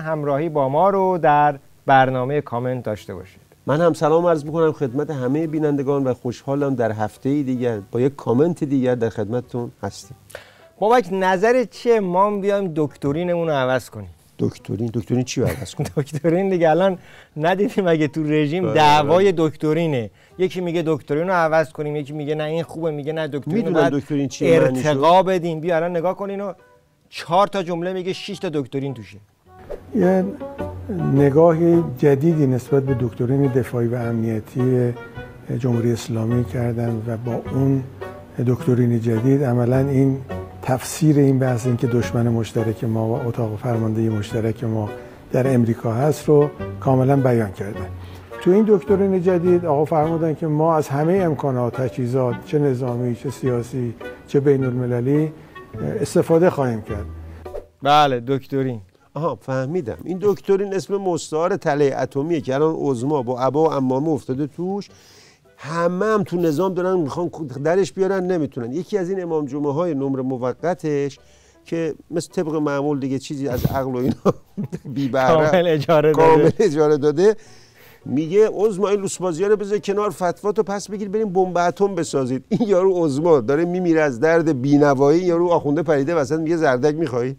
همراهی با ما رو در برنامه کامنت داشته باشید. من هم سلام عرض میکنم خدمت همه بینندگان و خوشحالم در هفته دیگر با یک کامنت دیگر در خدمتتون هستیم. بابک نظرت چیه ما بیایم دکترینمون رو عوض کنیم؟ دکترین چی رو عوض کنیم؟ دکترین دیگه الان ندیدیم اگه تو رژیم دعوای دکترینه، یکی میگه دکترین رو عوض کنیم، یکی میگه نه این خوبه، میگه نه دکترین رو ارتقا بدیم. بیا الان نگاه کنین و 4 تا جمله میگه 6 تا دکترین توشه. یه نگاه جدیدی نسبت به دکترین دفاعی و امنیتی جمهوری اسلامی کردن و با اون دکترین جدید عملا این تفسیر این بحث این که دشمن مشترک ما و اتاق فرماندهی مشترک ما در امریکا هست رو کاملا بیان کردن. تو این دکترین جدید آقا فرمودن که ما از همه امکانات، تجهیزات، چه نظامی، چه سیاسی، چه بین المللی استفاده خواهیم کرد. بله دکترین. آها فهمیدم. این دکترین اسم مستعار تله اتمیه که الان عظما با عبا و عمامه افتاده توش. همه هم تو نظام دارن میخوان درش بیارن نمیتونن. یکی از این امام جمعه های نمره موقتش که مثل طبق معمول دیگه چیزی از عقل و اینا بی بهره کامل اجاره داده میگه عظما این لوسبازی‌ها رو بذار کنار، فتواتو پس بگیر بریم بمب اتم بسازید. این یارو عظما داره میمیره از درد بینوایی، یارو آخونده پریده وسط میگه زردک میخوای؟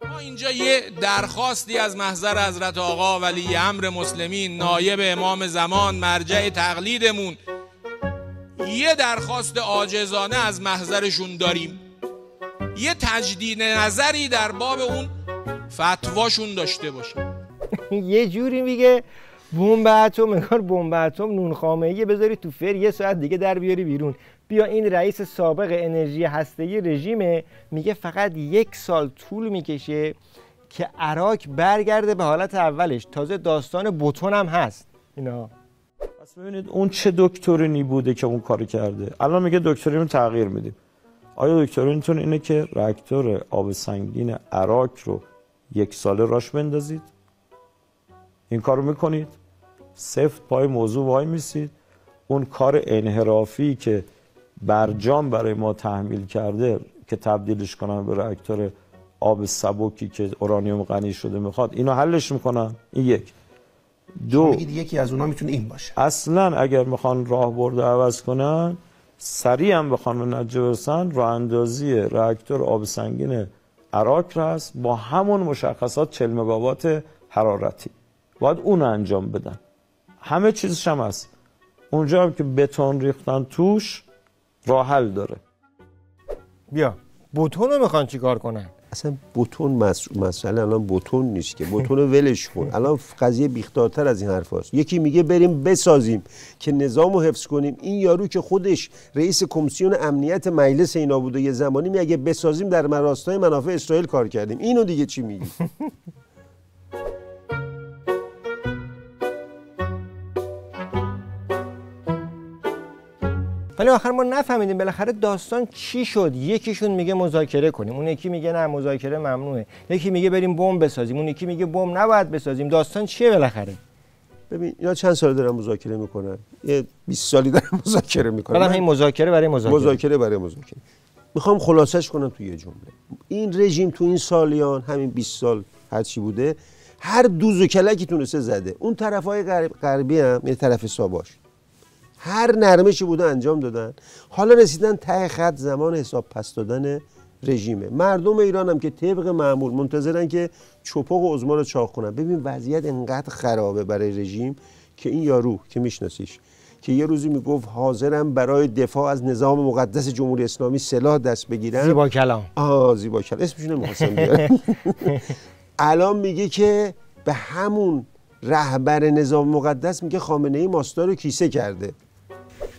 ما اینجا یه درخواستی از محضر حضرت آقا ولی امر مسلمین، نایب امام زمان، مرجع تقلیدمون، یه درخواست عاجزانه از محضرشون داریم، یه تجدید نظری در باب اون فتواشون داشته باشیم. یه جوری میگه بمب اتم، انگار بمب اتم نون خامه‌ای بذاری تو فر یه ساعت دیگه در بیاری بیرون. بیا این رئیس سابق انرژی هسته‌ای رژیمه میگه فقط 1 سال طول میکشه که عراق برگرده به حالت اولش. تازه داستان بوتون هم هست اینا. پس ببینید اون چه دکترینی بوده که اون کارو کرده. الان میگه دکترین رو تغییر میدیم. آیا دکترینتون اینه که راکتور آب سنگین عراق رو 1 ساله راش بندازید؟ این کارو میکنید؟ سفت پای موضوع وای میسید؟ اون کار انحرافی که برجام برای ما تحمیل کرده که تبدیلش کنن به راکتور آب سبکی که اورانیوم غنی شده میخواد، اینو حلش میکنن. این 1. 2 میگید یکی از اونها میتونه این باشه. اصلا اگر میخوان راهبرد عوض کنن، سریع هم بخوان به نتیجه برسن، راه اندازی راکتور آب سنگین عراق هست با همون مشخصات 40 مگاوات حرارتی، باید اون انجام بدن. همه چیزش هم هست. اونجا هم که بتون ریختن توش راه حل داره. بیا بوتون رو میخوان چیکار کنن؟ اصلا بوتون مسئله الان بوتون نیست که بوتون رو ولش کن. الان قضیه بیخدارتر از این حرف هست. یکی میگه بریم بسازیم که نظام رو حفظ کنیم. این یارو که خودش رئیس کمیسیون امنیت مجلس اینا بوده یه زمانی میگه بسازیم در راستای منافع اسرائیل کار کردیم. اینو دیگه چی میگی؟ ولی آخر ما نفهمیدیم بالاخره داستان چی شد. یکیشون میگه مذاکره کنیم، اون یکی میگه نه مذاکره ممنوعه، یکی میگه بریم بمب بسازیم، اون یکی میگه بمب نباید بسازیم. داستان چیه بالاخره؟ ببین اینا چند سال دارن مذاکره میکنن؟ یه 20 سالی دارن مذاکره میکنن. بعدم این مذاکره برای مذاکره. میخوام خلاصش کنم توی یه جمله. این رژیم تو این سالیان همین 20 سال هر چی بوده، هر دوز و کلکی تونسته زده. اون طرفای غربی هم یه طرف حساباش هر نرمشی بوده انجام دادن. حالا رسیدن ته خط زمان حساب پس دادن رژیمه. مردم ایران هم که طبق معمول منتظرن که چپق و عظما رو چاق کنن. ببین وضعیت انقدر خرابه برای رژیم که این یارو که میشناسیش که یه روزی میگفت حاضرم برای دفاع از نظام مقدس جمهوری اسلامی سلاح دست بگیرم. زیبا کلام. زیبا کلام اسمش نمی‌خواستم بیارم. الان میگه که به همون رهبر نظام مقدس میگه خامنه‌ای ماستا رو کیسه کرده.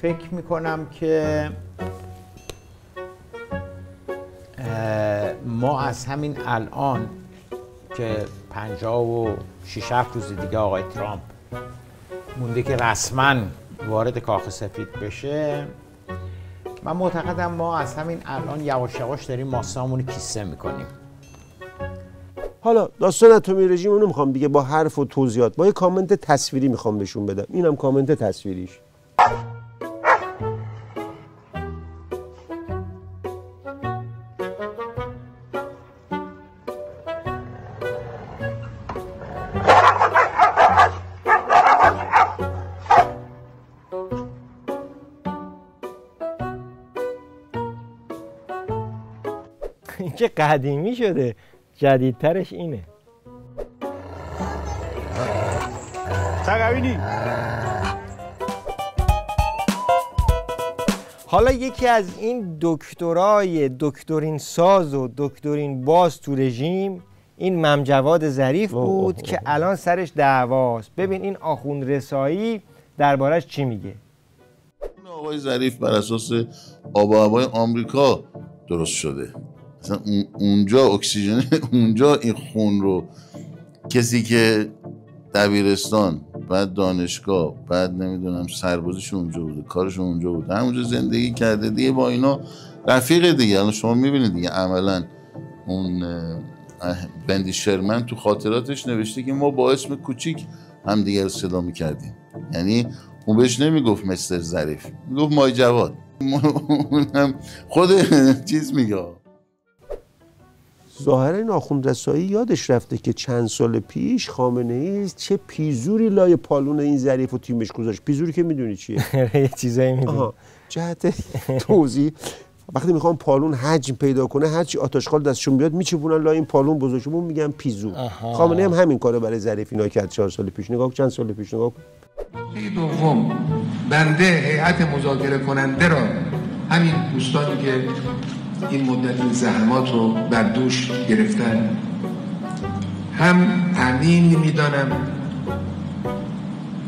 فکر میکنم که ما از همین الان که 56 روز دیگه آقای ترامپ مونده که رسما وارد کاخ سفید بشه، من معتقدم ما از همین الان یواش یواش داریم ماستامون کیسه میکنیم. حالا داستان اتمی رژیم رو نمیخوام دیگه با حرف و توضیحات، با یه کامنت تصویری میخوام بهشون بدم. اینم کامنت تصویریش. این که قدیمی شده، جدیدترش اینه. تقوینی. حالا یکی از این دکترای دکترین ساز و دکترین باز تو رژیم این ممجواد ظریف بود که الان سرش دعواست. ببین این آخوند رسایی دربارش چی میگه. این آقای ظریف بر اساس آب و هوای آمریکا درست شده. مثلا اونجا اکسیژن، اونجا این خون رو کسی که دبیرستان، بعد دانشگاه، بعد نمیدونم سربازیش اونجا بوده، کارش اونجا بوده، همونجا زندگی کرده دیگه، با اینا رفیق دیگه. الان شما میبینید دیگه عملا اون بندی شرمن تو خاطراتش نوشته که ما با اسم کوچیک هم دیگه رو صدا میکردیم. یعنی اون بهش نمیگفت مستر ظریف، میگفت مای جواد. اونم خود چیز میگه. ظاهرا این آخوندرسایی یادش رفته که چند سال پیش خامنه‌ای چه پیزوری لای پالون این ظریف و تیمش گذاشت. پیزوری که میدونی چیه؟ یه چیزایی میدونی. جهت توضیح، وقتی میخوام پالون حجم پیدا کنه هرچی آتشخال دستشون بیاد میچپونن لای این پالون بزرگشون میگن پیزو. خامنه‌ای هم همین کارو برای ظریف اینا کرد 4 سال پیش. نگاه کن چند سال پیش، نگاه کن. دوم بنده هیئت مذاکره کننده را همین دوستانی که این مدت این زحمات رو بر دوش گرفتن هم امین میدانم،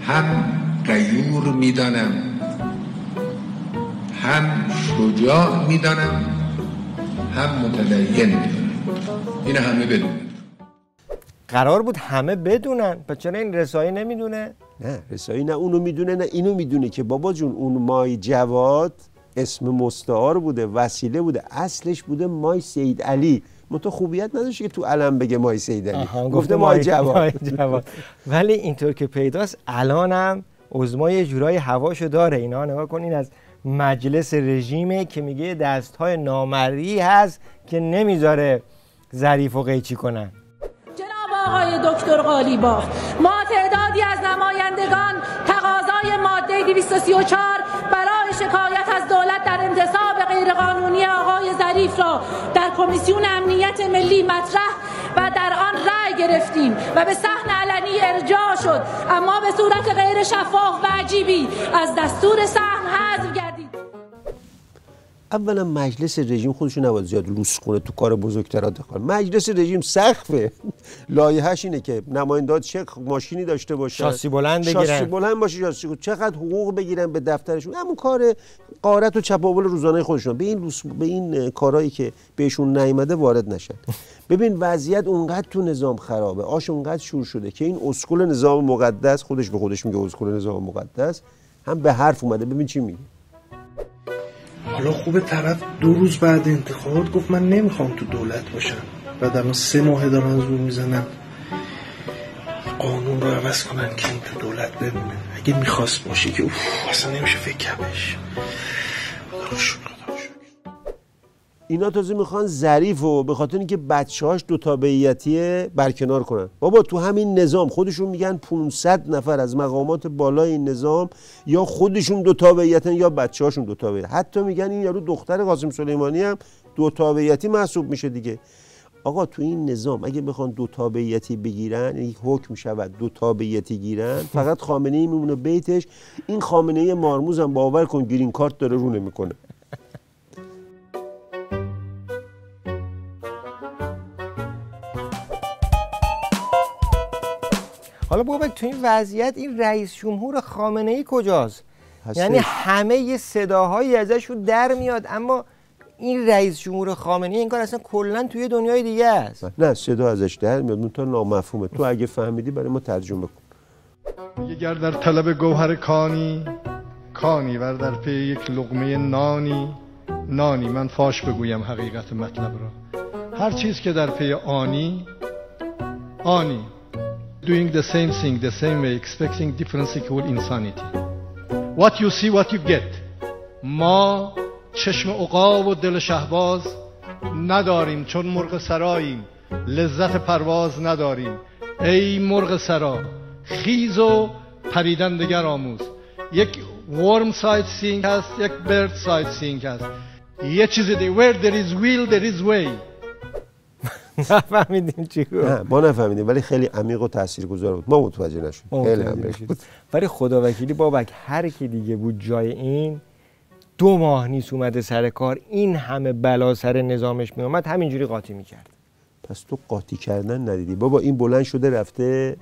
هم غیور میدانم، هم شجاع میدانم، هم متدین میدانم. این همه بدونن. قرار بود همه بدونن، پس چرا این رسایی نمیدونه؟ نه رسایی نه اونو میدونه نه اینو میدونه که بابا جون اون مای جواد اسم مستعار بوده، وسیله بوده، اصلش بوده مای سید علی. منتها خوبیت نداشت که تو علم بگه مای سید علی، گفته مای جواد. ولی اینطور که پیداست الانم عظما یه جورای هواشو داره. اینا نگاه کنین از مجلس رژیمه که میگه دستهای نامری هست که نمیذاره ظریف و قیچی کنن. جناب آقای دکتر قالیباف، ما تعدادی از نمایندگان تقاضای ماده 234 برای شکایت از دولت در انتصاب غیرقانونی آقای ظریف را در کمیسیون امنیت ملی مطرح و در آن رأی گرفتیم و به صحن علنی ارجاع شد، اما به صورت غیر شفاف و عجیبی از دستور صحن حذف گردید. اولا مجلس رژیم خودشو نباید زیاد لوس کنه تو کار بزرگترا دخال. مجلس رژیم سقفه، لایحه‌اش اینه که نماینده‌ها چه ماشینی داشته باشن، شاسی بلند بگیرن، شاسی بلند باشه، چقدر حقوق بگیرن به دفترشون، همون کار غارت و چپاول روزانه خودشون. به این کارهایی که بهشون نیامده وارد نشن. ببین وضعیت اونقدر تو نظام خرابه، آش اونقدر شور شده که این اسکول نظام مقدس، خودش به خودش میگه اسکول نظام مقدس، هم به حرف اومده. ببین چی میگه. حالا خوبه طرف 2 روز بعد انتخابات گفت من نمیخوام تو دولت باشم، بعد الان 3 ماه دارن زور میزنن قانون رو عوض کنن که این تو دولت بمونه. اگه میخواست باشه که اصلا نمیشه فکر کمش. اینا تازه میخوان ظریفو به خاطر اینکه بچه‌هاش 2 تابعیتی برکنار کنن. بابا تو همین نظام خودشون میگن 500 نفر از مقامات بالای این نظام یا خودشون 2 تابعیتن یا بچه‌هاشون 2 تابعیت. حتی میگن این یارو دختر قاسم سلیمانی هم 2 تابعیتی محسوب میشه دیگه. آقا تو این نظام اگه بخوان 2 تابعیتی بگیرن، یک حکم شود 2 تابعیتی گیرن، فقط خامنه‌ای میمونه بیتش. این خامنه‌ای مارموز هم باور کن گرین کارت داره رو نمیکنه. حالا بابک تو این وضعیت این رئیس جمهور خامنه‌ای کجاست؟ یعنی همه یه صداهایی ازشون در میاد، اما این رئیس جمهور خامنه‌ای این کار اصلا کلا توی دنیای دیگه است. نه صدا ازش در میاد، منتها نامفهومه. تو اگه فهمیدی برای ما ترجمه کن. گر در طلب گوهر کانی، کانی ور در پی یک لقمه نانی، نانی من فاش بگویم حقیقت مطلب را. هر چیز که در پی آنی، آنی. Doing the same thing, the same way, expecting difference equal insanity. What you see, what you get. ما چشم عقاب و دل شهباز نداریم چون مرغ سراییم. لذت پرواز نداریم. ای مرغ سرا خیز و پریدن دگر آموز. یک ورم سایت سینگ هست، یک برد سایت سینگ هست. یه چیزی دیگه where there is will there is way. نفهمیدیم چی گفت. نه ما نفهمیدیم ولی خیلی عمیق و تاثیرگذار بود. ما متوجه نشدیم. خیلی عمیق بود. ولی خداوکیلی بابک هر کی دیگه بود جای این 2 ماه نیست اومده سر کار، این همه بلا سر نظامش می اومد همینجوری قاطی میکرد. پس تو قاطی کردن ندیدی بابا. این بلند شده رفته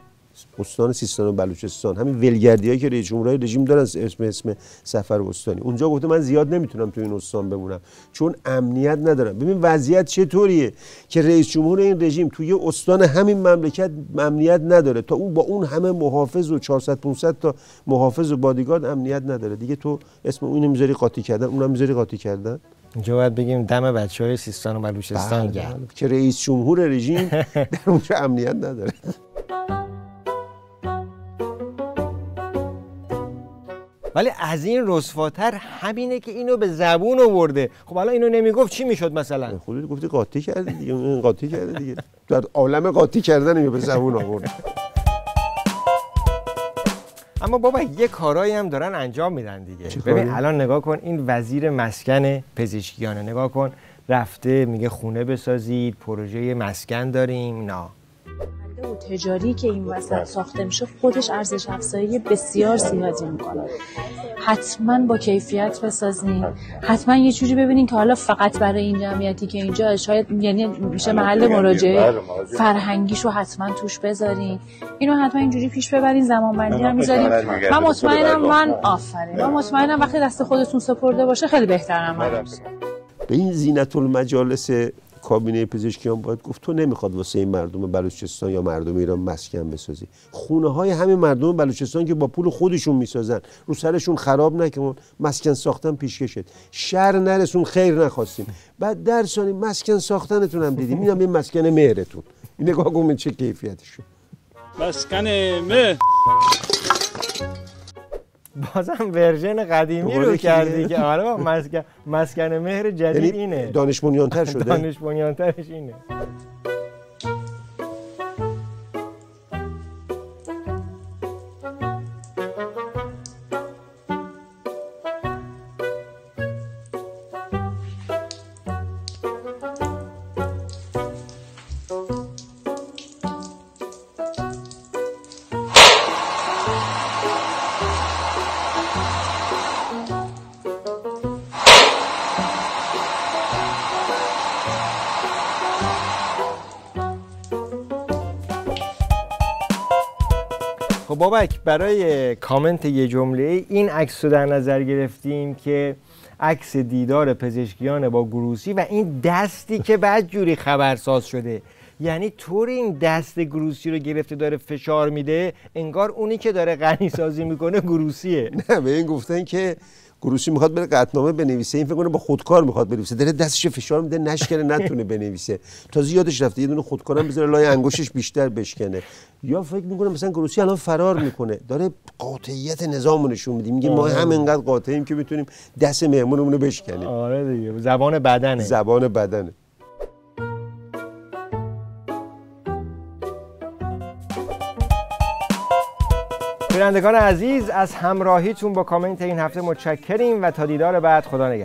استان سیستان و بلوچستان، همین ولگردیایی که رئیس جمهورای رژیم دارن اسم سفر استانی، اونجا گفته من زیاد نمیتونم تو این استان بمونم چون امنیت ندارم. ببین وضعیت چطوریه که رئیس جمهور این رژیم توی یه استان همین مملکت امنیت نداره، تا اون با اون همه محافظ و 400 500 تا محافظ و بادیگارد امنیت نداره دیگه. تو اسم اون میذاری قاطی کردن، اونم میذاری قاطی کردن. اینجا باید بگیم دم بچهای سیستان و بلوچستان گرم که رئیس جمهور رژیم در اونجا امنیت نداره. ولی از این رسواتر همینه که اینو به زبون آورده. خب حالا اینو نمیگفت چی میشد مثلا؟ خودت گفتی قاطی کردی دیگه، این قاطی کرده دیگه. در عالم قاطی کردن اینو به زبون آورد. اما بابا یه کارایی هم دارن انجام میدن دیگه. ببین الان نگاه کن این وزیر مسکن پزشکیانه، نگاه کن رفته میگه خونه بسازید، پروژه مسکن داریم. نه و تجاری که این وسط ساخته میشه خودش ارزش افزایی بسیار زیادی میکنه. حتما با کیفیت بسازین، حتما یه جوری ببینین که حالا فقط برای این جمعیتی که اینجا شاید یعنی میشه محل مراجعه فرهنگیشو حتما توش بذارین. اینو حتما اینجوری پیش ببرین، زمانبندی هم میذارین. من مطمئنم من مطمئنم وقتی دست خودتون سپرده باشه خیلی بهترم من. به این زینت المجالس کابینه پزشکیان باید گفت تو نمیخواد واسه این مردم بلوچستان یا مردم ایران مسکن بسازی. خونه های همین مردم بلوچستان که با پول خودشون میسازن، رو سرشون خراب نکن، مسکن ساختن پیشکشت، شر نرسون، خیر نخواستیم. بعد در ثانی مسکن ساختنتون هم دیدیم، اینم این مسکن مهرتون. این نگاه کن چه کیفیتشه. مسکن مهر بازم ورژن قدیمی رو کردی که آره مسکن مهر جدید اینه. دانش بنیان‌تر شده. دانش بنیان‌ترش اینه. خب بابک برای کامنت یه جمله این عکس رو در نظر گرفتیم که عکس دیدار پزشکیان با گروسی و این دستی که بعد جوری خبرساز شده، یعنی طوری این دست گروسی رو گرفته داره فشار میده انگار اونی که داره غنی سازی میکنه گروسیه. نه به این گفتن که گروسی میخواد بره قطعنامه بنویسه، این فکر کنه با خودکار میخواد بنویسه، داره دستش فشار میده نشکنه نتونه بنویسه. تازه یادش رفته یه دونه خودکارم بذاره لای انگشتش بیشتر بشکنه. یا فکر میکنه مثلا گروسی الان فرار میکنه، داره قاطعیت نظامو نشون میده، میگه ما هم انقدر قاطعیم که میتونیم دست مهمونمون رو بشکنیم. آره دیگه زبان بدنه. زبان بدنه. بینندگان عزیز از همراهیتون با کامنت این هفته متشکریم و تا دیدار بعد خدا نگهدار.